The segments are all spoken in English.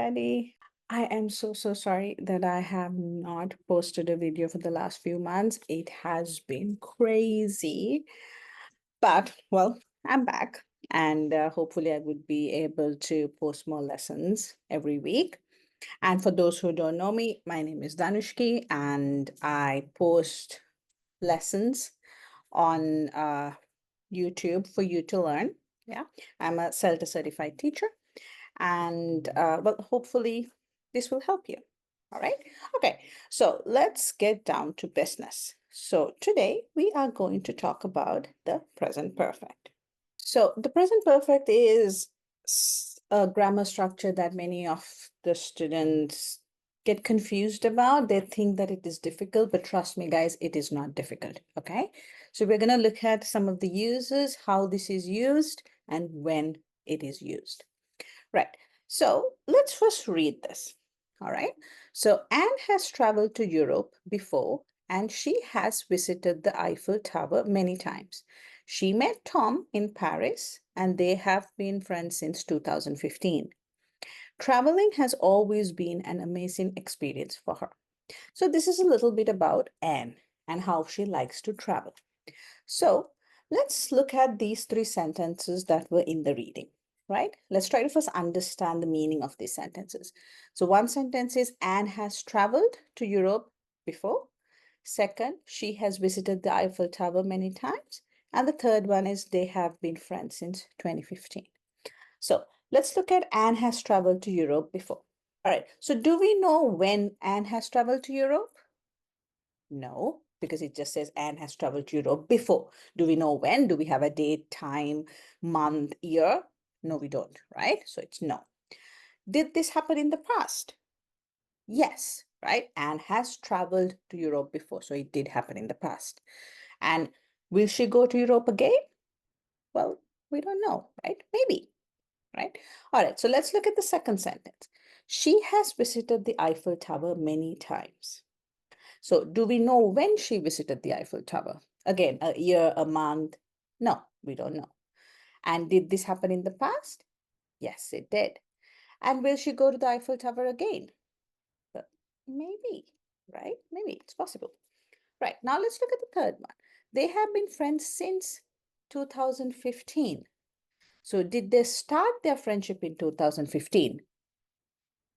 ready. I am so sorry that I have not posted a video for the last few months. It has been crazy, but well, I'm back and hopefully I would be able to post more lessons every week. And for those who don't know me, my name is Danushki and I post lessons on YouTube for you to learn. Yeah, I'm a CELTA certified teacher and well, hopefully this will help you. All right. Okay. So let's get down to business. So today we are going to talk about the present perfect. So the present perfect is a grammar structure that many of the students get confused about. They think that it is difficult, but trust me, guys, it is not difficult. Okay. So we're going to look at some of the uses, how this is used, and when it is used. Right. So let's first read this. All right. So Anne has traveled to Europe before and she has visited the Eiffel Tower many times. She met Tom in Paris and they have been friends since 2015. Traveling has always been an amazing experience for her. So this is a little bit about Anne and how she likes to travel. So let's look at these three sentences that were in the reading, right? Let's try to first understand the meaning of these sentences. So one sentence is Anne has traveled to Europe before. Second, she has visited the Eiffel Tower many times. And the third one is they have been friends since 2015. So let's look at Anne has traveled to Europe before. All right. So do we know when Anne has traveled to Europe? No, because it just says Anne has traveled to Europe before. Do we know when? Do we have a date, time, month, year? No, we don't, right? So it's no. Did this happen in the past? Yes, right? Anne has traveled to Europe before, so it did happen in the past. And will she go to Europe again? Well, we don't know, right? Maybe, right? All right, so let's look at the second sentence. She has visited the Eiffel Tower many times. So do we know when she visited the Eiffel Tower? Again, a year, a month? No, we don't know. And did this happen in the past? Yes, it did. And will she go to the Eiffel Tower again? Maybe, right? Maybe it's possible. Right, now let's look at the third one. They have been friends since 2015. So did they start their friendship in 2015?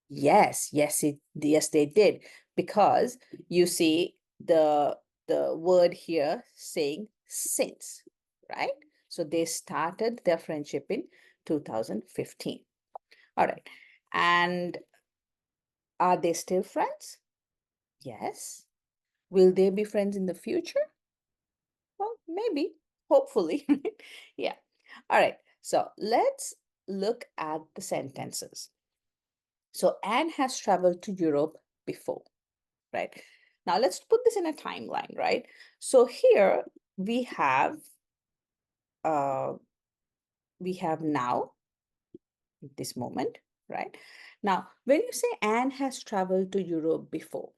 Yes, they did. Because you see the word here saying since, right? So they started their friendship in 2015. All right. And are they still friends? Yes. Will they be friends in the future? Well, maybe, hopefully. Yeah. All right. So let's look at the sentences. So Anne has traveled to Europe before, right? Now let's put this in a timeline, right? So here we have uh now this moment, right? Now, when you say Anne has traveled to Europe before,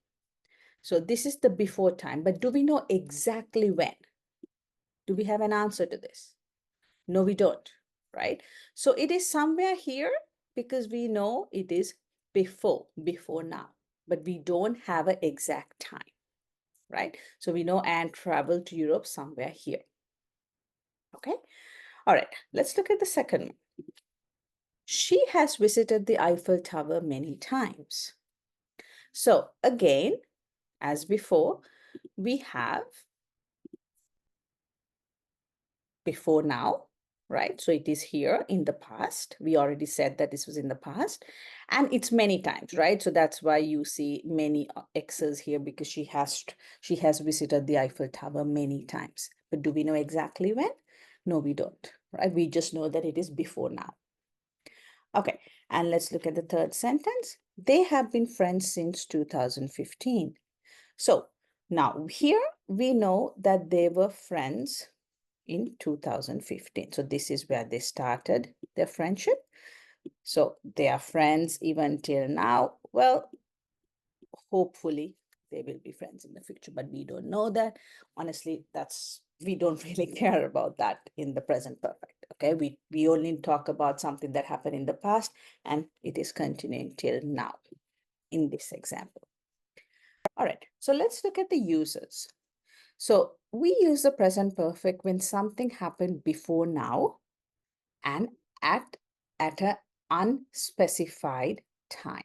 so this is the before time, but do we know exactly when? Do we have an answer to this? No, we don't, right? So it is somewhere here because we know it is before now, but we don't have an exact time, right? So we know Anne traveled to Europe somewhere here. Okay. All right. Let's look at the second one. She has visited the Eiffel Tower many times. So again, as before, we have before now, right? So it is here in the past. We already said that this was in the past and it's many times, right? So that's why you see many X's here because she has visited the Eiffel Tower many times. But do we know exactly when? No, we don't, right? We just know that it is before now. Okay, and let's look at the third sentence. They have been friends since 2015. So now here we know that they were friends in 2015. So this is where they started their friendship. So they are friends even till now. Well, hopefully they will be friends in the future, but we don't know that. Honestly, we don't really care about that in the present perfect. Okay, we only talk about something that happened in the past and it is continuing till now in this example. All right, so let's look at the uses. So we use the present perfect when something happened before now and at an unspecified time.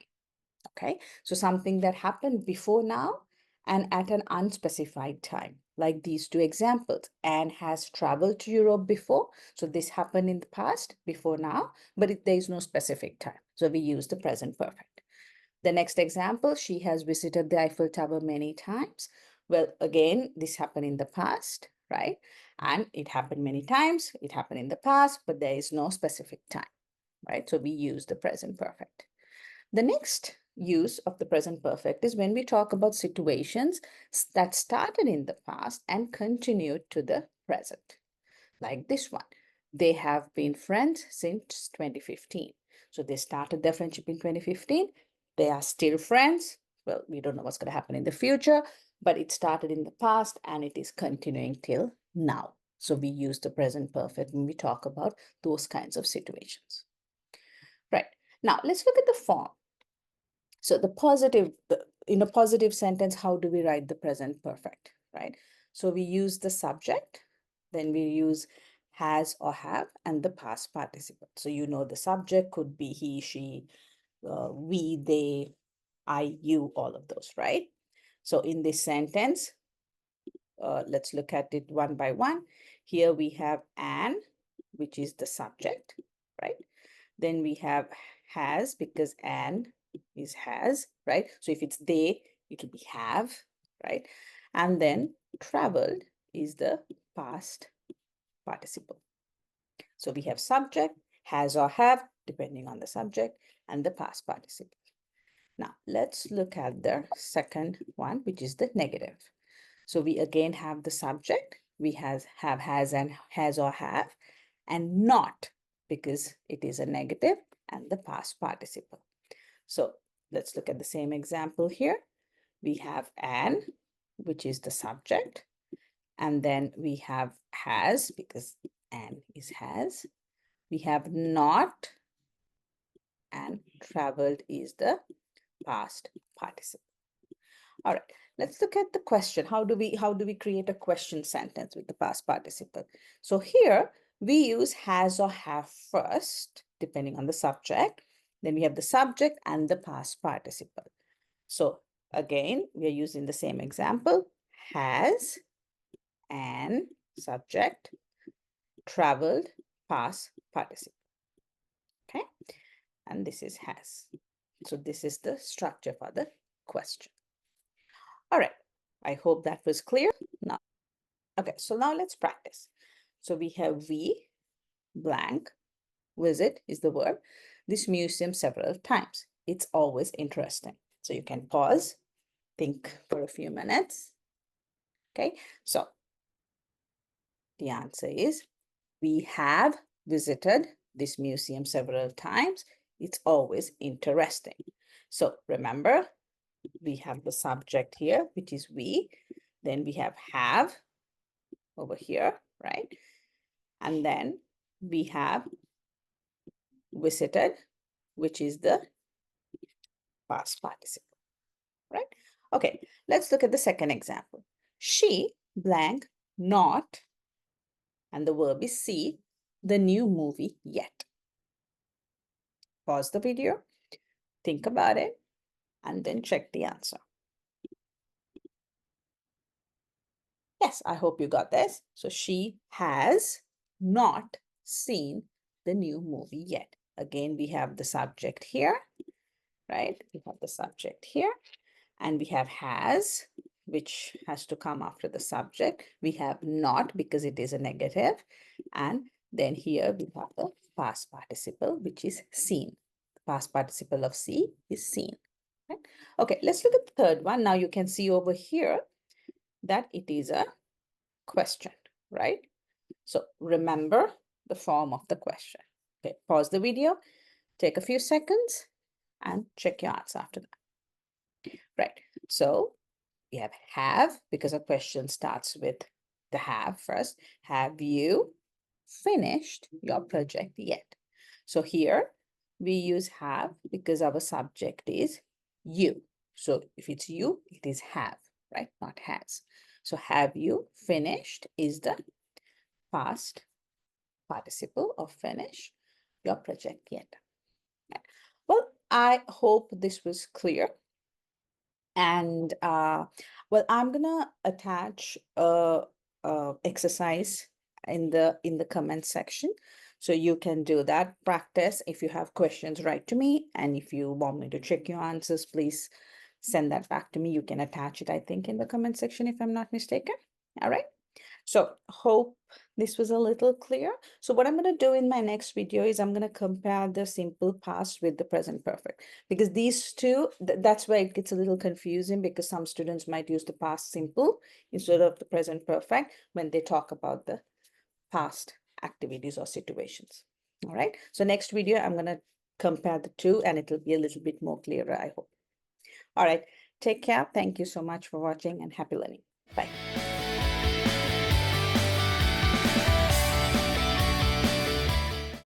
Okay, so something that happened before now and at an unspecified time, like these two examples. Anne has traveled to Europe before. So this happened in the past, before now, but there is no specific time. So we use the present perfect. The next example, she has visited the Eiffel Tower many times. Well, again, this happened in the past, right? And it happened many times. It happened in the past, but there is no specific time, right? So we use the present perfect. The next use of the present perfect is when we talk about situations that started in the past and continued to the present, like this one. They have been friends since 2015. So they started their friendship in 2015. They are still friends. Well, we don't know what's going to happen in the future, but it started in the past and it is continuing till now. So we use the present perfect when we talk about those kinds of situations. Right. Now let's look at the form. So in a positive sentence, how do we write the present perfect, right? So we use the subject, then we use has or have, and the past participle. So you know the subject could be he, she, we, they, I, you, all of those, right? So in this sentence, let's look at it one by one. Here we have Anne, which is the subject, right? Then we have has, because Anne is has, right? So if it's they, it will be have, right? And then traveled is the past participle. So we have subject, has or have, depending on the subject, and the past participle. Now let's look at the second one, which is the negative. So we again have the subject, we have has and has or have, and not, because it is a negative, and the past participle. So let's look at the same example here. We have an, which is the subject, and then we have has, because an is has. We have not, and traveled is the past participle. All right, let's look at the question. How do we create a question sentence with the past participle? So here we use has or have first, depending on the subject. Then we have the subject and the past participle. So again, we are using the same example. Has an subject, traveled, past participle. Okay, and this is has. So this is the structure for the question. All right, I hope that was clear. Now, okay, so now let's practice. So we have we, blank, visit is the verb, this museum several times. It's always interesting. So you can pause, think for a few minutes. Okay, so the answer is we have visited this museum several times. It's always interesting. So remember, we have the subject here, which is we. Then we have over here, right? And then we have visited, which is the past participle, right? Okay, let's look at the second example. She, blank, not, and the verb is see, the new movie yet. Pause the video, think about it, and then check the answer. Yes, I hope you got this. So she has not seen the new movie yet. Again, we have the subject here, right? We have the subject here, and we have has, which has to come after the subject. We have not, because it is a negative. And then here we have the past participle, which is seen. The past participle of see is seen. Right? Okay, let's look at the third one. Now you can see over here that it is a question, right? So remember the form of the question. Okay, pause the video, take a few seconds, and check your answer after that. Right, so we have because a question starts with the have first. Have you finished your project yet? So here we use have because our subject is you. So if it's you, it is have, right? Not has. So have you finished is the past participle of finish your project yet. Well, I hope this was clear. And well, I'm gonna attach a exercise in the comment section, so you can do that practice. If you have questions, write to me, and if you want me to check your answers, please send that back to me. You can attach it, I think, in the comment section if I'm not mistaken. All right. So hope this was a little clear. So what I'm going to do in my next video is I'm going to compare the simple past with the present perfect, because these two, that's where it gets a little confusing, because some students might use the past simple instead of the present perfect when they talk about the past activities or situations. All right. So next video, I'm going to compare the two and it'll be a little bit more clearer, I hope. All right. Take care. Thank you so much for watching and happy learning. Bye.